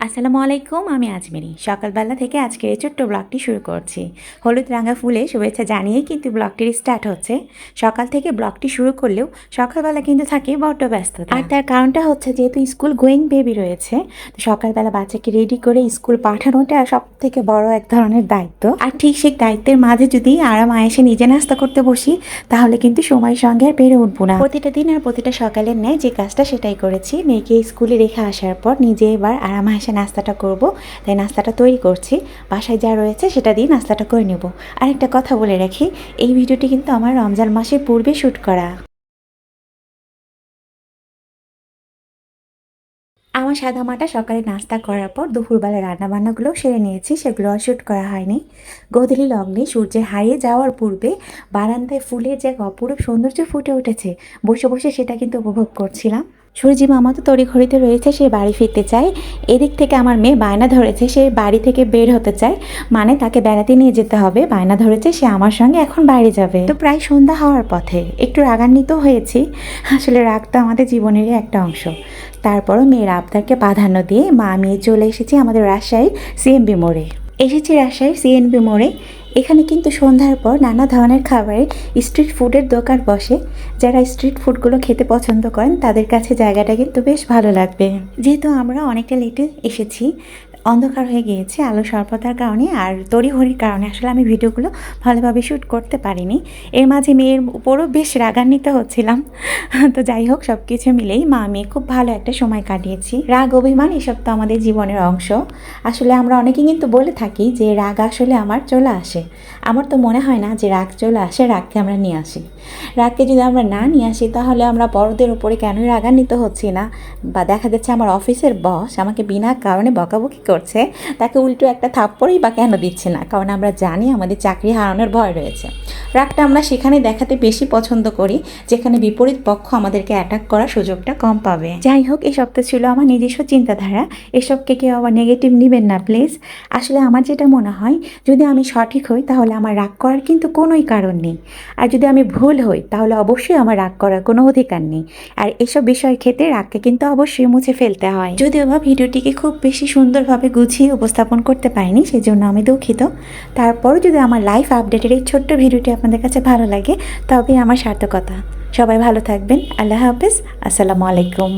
আসসালামু আলাইকুম, আমি আজমেরি। সকালবেলা থেকে আজকের এই ছোট্ট ব্লগটি শুরু করছি। হলুদ রাঙা ফুলে শুভেচ্ছা জানিয়েই কিন্তু ব্লগটির স্টার্ট হচ্ছে। সকাল থেকে ব্লগটি শুরু করলেও সকালবেলা কিন্তু থাকে বড্ড ব্যস্ততা। আর তার কারণটা হচ্ছে যেহেতু স্কুল গোয়িং বেবি রয়েছে, তো সকালবেলা বাচ্চাকে রেডি করে স্কুল পাঠানোটা সব থেকে বড় এক ধরনের দায়িত্ব। আর ঠিক সেই দায়িত্বের মাঝে যদি আরাম আয়েসে নিজে নাস্তা করতে বসি, তাহলে কিন্তু সময়ের সঙ্গে আর পেরে উঠবো না। প্রতিটা দিন আর প্রতিটা সকালের ন্যায় যে কাজটা সেটাই করেছি। মেয়েকে স্কুলে রেখে আসার পর নিজে এবার আরাম আয়েসে নাস্তাটা করব, তাই নাস্তাটা তৈরি করছি। বাসায় যা রয়েছে সেটা দিয়ে নাস্তাটা করে নেব। আর একটা কথা বলে রাখি, এই ভিডিওটি কিন্তু আমার রমজান মাসের পূর্বে শ্যুট করা। আমার সাদামাটা সকালে নাস্তা করার পর দুপুরবেলা রান্নাবান্নাগুলো সেরে নিয়েছি, সেগুলো আর শ্যুট করা হয়নি। গোধূলি লগ্নে সূর্যের হারিয়ে যাওয়ার পূর্বে বারান্দায় ফুলের যে অপরূপ সৌন্দর্য ফুটে উঠেছে, বসে বসে সেটা কিন্তু উপভোগ করছিলাম। সূর্যি মামা তো তড়িঘড়িতে রয়েছে, সে বাড়ি ফিরতে চায়। এদিক থেকে আমার মেয়ে বায়না ধরেছে, সে বাড়ি থেকে বের হতে চায়, মানে তাকে বেড়াতে নিয়ে যেতে হবে। বায়না ধরেছে সে আমার সঙ্গে এখন বাইরে যাবে। তো প্রায় সন্ধ্যা হওয়ার পথে একটু রাগান্বিত হয়েছি। আসলে রাগ তো আমাদের জীবনেরই একটা অংশ। তারপরও মেয়ের আবদারকে প্রাধান্য দিয়ে মা মেয়ে চলে এসেছি আমাদের রাজশাহীর সিএমবি মোড়ে। এসেছি রাজশাহীর সিএনবি মোড়ে। এখানে কিন্তু সন্ধ্যার পর নানা ধরনের খাবারের স্ট্রিট ফুডের দোকান বসে। যারা স্ট্রিট ফুডগুলো খেতে পছন্দ করেন তাদের কাছে জায়গাটা কিন্তু বেশ ভালো লাগবে। যেহেতু আমরা অনেকটা লেটে এসেছি, অন্ধকার হয়ে গিয়েছে আলো স্বল্পতার কারণে আর তড়িঘড়ির কারণে আসলে আমি ভিডিওগুলো ভালোভাবে শ্যুট করতে পারিনি। এর মাঝে মেয়ের উপরও বেশ রাগান্বিত হচ্ছিলাম। তো যাই হোক, সব কিছু মিলেই মা মেয়ে খুব ভালো একটা সময় কাটিয়েছি। রাগ অভিমান এসব তো আমাদের জীবনের অংশ। আসলে আমরা অনেকেই কিন্তু বলে থাকি যে রাগ আসলে আমার চলে আসে। আমার তো মনে হয় না যে রাগ চলে আসে, রাগকে আমরা নিয়ে আসি। রাগকে যদি আমরা না নিয়ে আসি তাহলে আমরা বড়দের উপরে কেনই রাগান্বিত হচ্ছি না, বা দেখা যাচ্ছে আমার অফিসের বস আমাকে বিনা কারণে বকাবকি করছে, তাকে উল্টো একটা থাপ্পড়ই বা কেন দিচ্ছে না, কারণ আমরা জানি আমাদের চাকরি হারানোর ভয় রয়েছে। রাগটা আমরা সেখানে দেখাতে বেশি পছন্দ করি যেখানে বিপরীত পক্ষ আমাদেরকে অ্যাটাক করার সুযোগটা কম পাবে। যাই হোক, এসব তো ছিল আমার নিজস্ব চিন্তাধারা। এসবকে কেউ আবার নেগেটিভ নেবেন না প্লিজ। আসলে আমার যেটা মনে হয়, যদি আমি সঠিক হই তাহলে আমার রাগ করার কিন্তু কোনোই কারণ নেই, আর যদি আমি ভুল হই তাহলে অবশ্যই আমার রাগ করার কোনো অধিকার নেই। আর এসব বিষয়ের ক্ষেত্রে রাগকে কিন্তু অবশ্যই মুছে ফেলতে হয়। যদিও বা ভিডিওটিকে খুব বেশি সুন্দরভাবে গুছিয়ে উপস্থাপন করতে পারিনি, সেজন্য আমি দুঃখিত। তারপরও যদি আমার লাইফ আপডেটের এই ছোট্ট ভিডিওটি আপনাদের কাছে ভালো লাগে, তবে আমার সার্থকতা। সবাই ভালো থাকবেন। আল্লাহ হাফেজ। আসসালামু আলাইকুম।